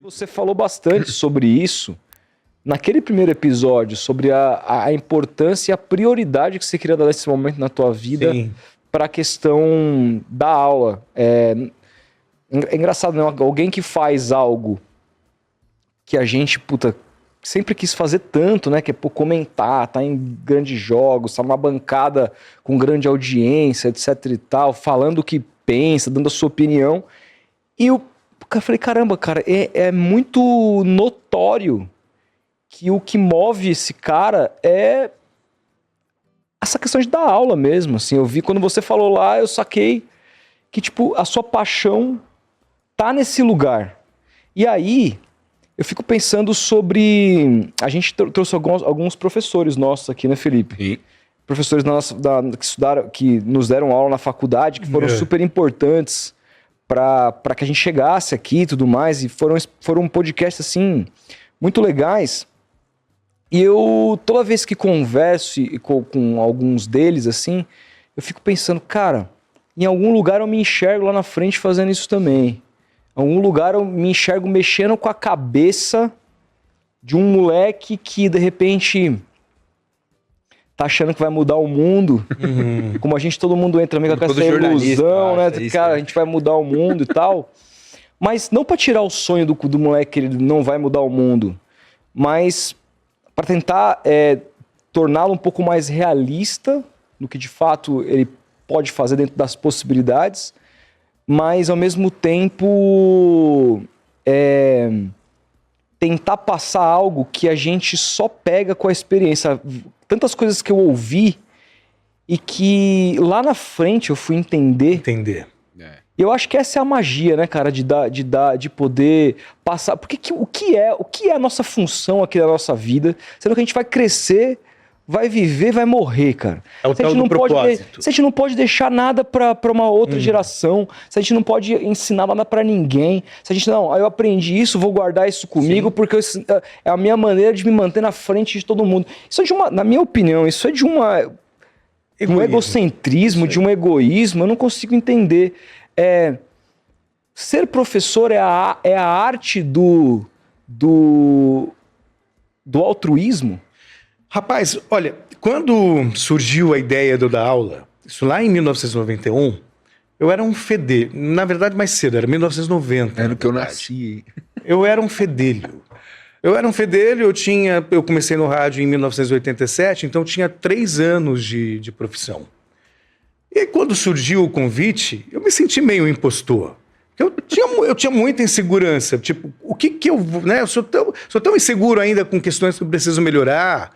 Você falou bastante sobre isso naquele primeiro episódio, sobre a importância e a prioridade que você queria dar nesse momento na tua vida para a questão da aula. É engraçado, né? Alguém que faz algo que a gente, sempre quis fazer tanto, né? Que é comentar, tá em grandes jogos, tá numa bancada com grande audiência, etc e tal, falando o que pensa, dando a sua opinião. E eu falei, caramba, cara, é muito notório que o que move esse cara é essa questão de dar aula mesmo, assim. Eu vi quando você falou lá, eu saquei que, a sua paixão tá nesse lugar. E aí, eu fico pensando sobre... A gente trouxe alguns professores nossos aqui, né, Felipe? Sim. Professores que estudaram, que nos deram aula na faculdade, que foram super importantes para que a gente chegasse aqui e tudo mais, e foram podcasts, assim, muito legais. E eu, toda vez que converso com alguns deles, assim, eu fico pensando, cara, em algum lugar eu me enxergo lá na frente fazendo isso também. Em algum lugar eu me enxergo mexendo com a cabeça de um moleque que, de repente, tá achando que vai mudar o mundo. Como todo mundo entra meio com essa ilusão, né? Cara, a gente vai mudar o mundo e tal. Mas não para tirar o sonho do moleque que ele não vai mudar o mundo, mas para tentar torná-lo um pouco mais realista no que de fato ele pode fazer dentro das possibilidades, mas ao mesmo tempo tentar passar algo que a gente só pega com a experiência. Tantas coisas que eu ouvi e que lá na frente eu fui entender. E eu acho que essa é a magia, né, cara, de poder passar. Porque o que é a nossa função aqui na nossa vida, sendo que a gente vai crescer, vai viver, vai morrer, cara. É o tal do propósito. Se a gente não pode deixar nada pra uma outra geração, se a gente não pode ensinar nada pra ninguém, se a gente não, eu aprendi isso, vou guardar isso comigo, porque é a minha maneira de me manter na frente de todo mundo. Isso é na minha opinião, isso é de um egocentrismo, de um egoísmo, eu não consigo entender. Ser professor é a arte do altruísmo? Rapaz, olha, quando surgiu a ideia de eu dar aula, isso lá em 1991, eu era um fedelho. Na verdade, mais cedo, era 1990. Era que eu nasci. Eu era um fedelho. Eu comecei no rádio em 1987, então eu tinha 3 anos de profissão. E aí, quando surgiu o convite, eu me senti meio impostor. Eu tinha muita insegurança. Tipo, o que eu vou... Né? Eu sou tão inseguro ainda com questões que eu preciso melhorar.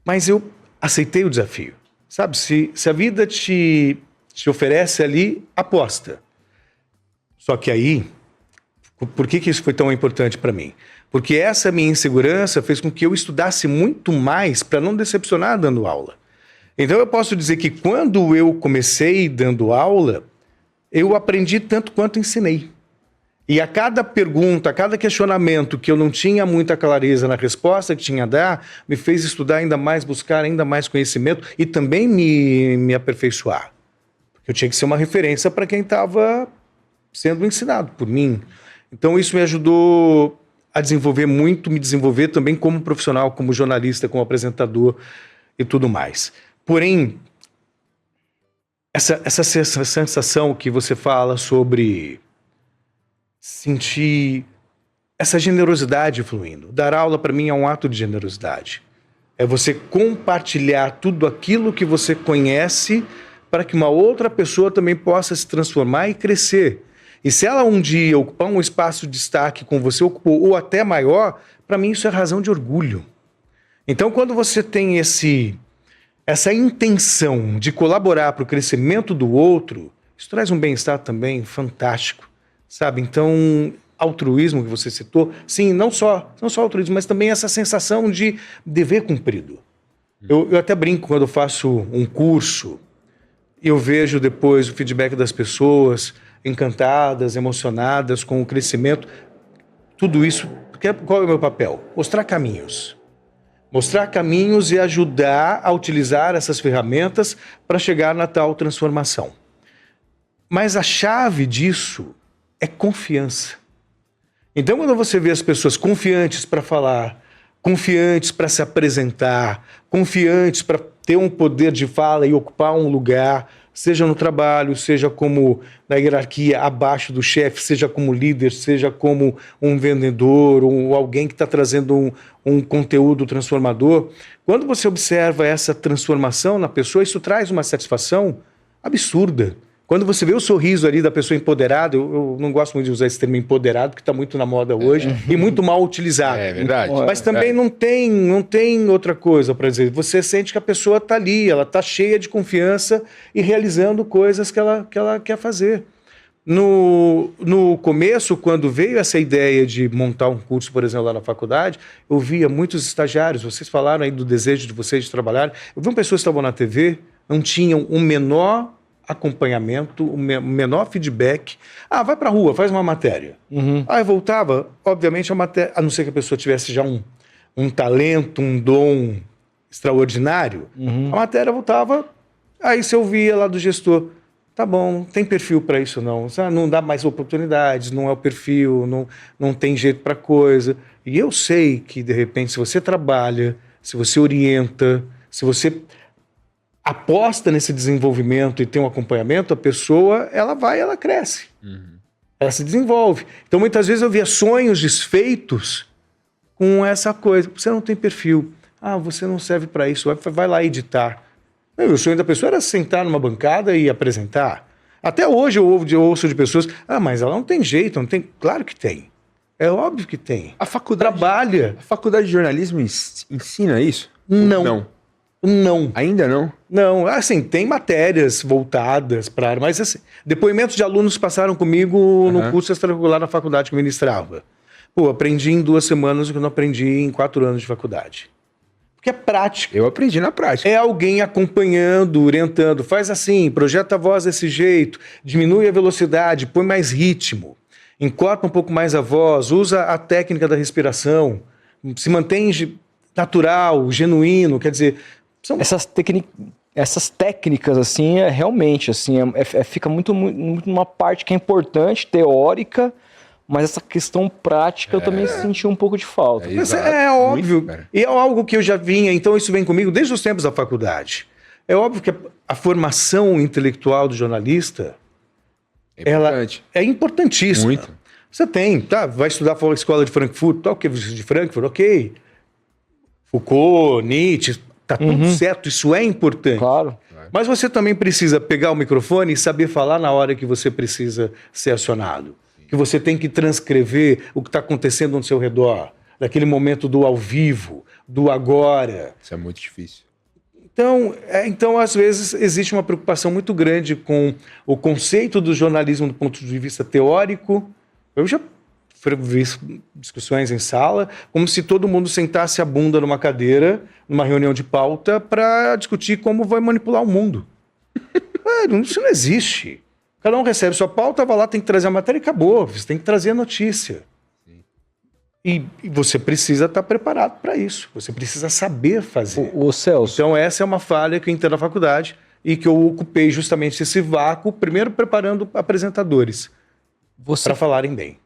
Mas eu aceitei o desafio. Sabe, se a vida te oferece ali, aposta. Só que aí, por que isso foi tão importante para mim? Porque essa minha insegurança fez com que eu estudasse muito mais para não decepcionar dando aula. Então eu posso dizer que quando eu comecei dando aula, eu aprendi tanto quanto ensinei. E a cada pergunta, a cada questionamento que eu não tinha muita clareza na resposta que tinha a dar, me fez estudar ainda mais, buscar ainda mais conhecimento e também me aperfeiçoar. Eu tinha que ser uma referência para quem estava sendo ensinado por mim. Então isso me ajudou a desenvolver muito, me desenvolver também como profissional, como jornalista, como apresentador e tudo mais. Porém, essa sensação que você fala sobre sentir essa generosidade fluindo. Dar aula, para mim, é um ato de generosidade. É você compartilhar tudo aquilo que você conhece para que uma outra pessoa também possa se transformar e crescer. E se ela um dia ocupar um espaço de destaque como você ocupou, ou até maior, para mim isso é razão de orgulho. Então, quando você tem essa intenção de colaborar para o crescimento do outro, isso traz um bem-estar também fantástico, sabe? Então, altruísmo que você citou, sim, não só altruísmo, mas também essa sensação de dever cumprido. Eu até brinco quando eu faço um curso, e eu vejo depois o feedback das pessoas encantadas, emocionadas com o crescimento. Tudo isso, qual é o meu papel? Mostrar caminhos. Mostrar caminhos e ajudar a utilizar essas ferramentas para chegar na tal transformação. Mas a chave disso é confiança. Então, quando você vê as pessoas confiantes para falar, confiantes para se apresentar, confiantes para ter um poder de fala e ocupar um lugar, seja no trabalho, seja como na hierarquia abaixo do chefe, seja como líder, seja como um vendedor ou alguém que está trazendo um conteúdo transformador, quando você observa essa transformação na pessoa, isso traz uma satisfação absurda. Quando você vê o sorriso ali da pessoa empoderada, eu não gosto muito de usar esse termo empoderado, porque está muito na moda hoje e muito mal utilizado. É verdade. Mas também não tem outra coisa para dizer. Você sente que a pessoa está ali, ela está cheia de confiança e realizando coisas que ela quer fazer. No começo, quando veio essa ideia de montar um curso, por exemplo, lá na faculdade, eu via muitos estagiários, vocês falaram aí do desejo de vocês de trabalhar, eu vi pessoas que estavam na TV, não tinham o menor acompanhamento, o menor feedback. Ah, vai pra rua, faz uma matéria. Aí voltava, obviamente, a matéria, a não ser que a pessoa tivesse já um talento, um dom extraordinário, a matéria voltava, aí você ouvia lá do gestor, tá bom, não tem perfil para isso não, não dá mais oportunidades, não é o perfil, não tem jeito para coisa. E eu sei que, de repente, se você trabalha, se você orienta, se você aposta nesse desenvolvimento e tem um acompanhamento, a pessoa, ela cresce. Ela se desenvolve. Então, muitas vezes eu via sonhos desfeitos com essa coisa. Você não tem perfil. Ah, você não serve para isso. Vai lá editar. O sonho da pessoa era sentar numa bancada e apresentar. Até hoje eu ouço de pessoas, mas ela não tem jeito, não tem. Claro que tem. É óbvio que tem. A faculdade trabalha. A faculdade de jornalismo ensina isso? Não. Ainda não? Não, assim, tem matérias voltadas para a área, mas assim, depoimentos de alunos passaram comigo no curso extracurricular na faculdade que eu ministrava. Pô, aprendi em 2 semanas o que eu não aprendi em 4 anos de faculdade. Porque é prática. Eu aprendi na prática. É alguém acompanhando, orientando, faz assim, projeta a voz desse jeito, diminui a velocidade, põe mais ritmo, encorpa um pouco mais a voz, usa a técnica da respiração, se mantém natural, genuíno, quer dizer... Essas técnicas, assim, realmente, assim, fica muito uma parte que é importante, teórica, mas essa questão prática eu também senti um pouco de falta. É óbvio. E é algo que eu já vinha, então isso vem comigo desde os tempos da faculdade. É óbvio que a formação intelectual do jornalista é importantíssima. Muito. Você vai estudar a escola de Frankfurt, de Frankfurt, ok. Foucault, Nietzsche... Tá tudo certo, isso é importante. Claro. Mas você também precisa pegar o microfone e saber falar na hora que você precisa ser acionado. Que você tem que transcrever o que está acontecendo no seu redor. Daquele momento do ao vivo, do agora. Isso é muito difícil. Então, às vezes, existe uma preocupação muito grande com o conceito do jornalismo do ponto de vista teórico. Eu já vi discussões em sala, como se todo mundo sentasse a bunda numa cadeira, numa reunião de pauta, para discutir como vai manipular o mundo. Isso não existe. Cada um recebe sua pauta, vai lá, tem que trazer a matéria e acabou. Você tem que trazer a notícia. E você precisa estar preparado para isso. Você precisa saber fazer. O Celso. Então essa é uma falha que eu entrei na faculdade e que eu ocupei justamente esse vácuo, primeiro preparando apresentadores para falarem bem.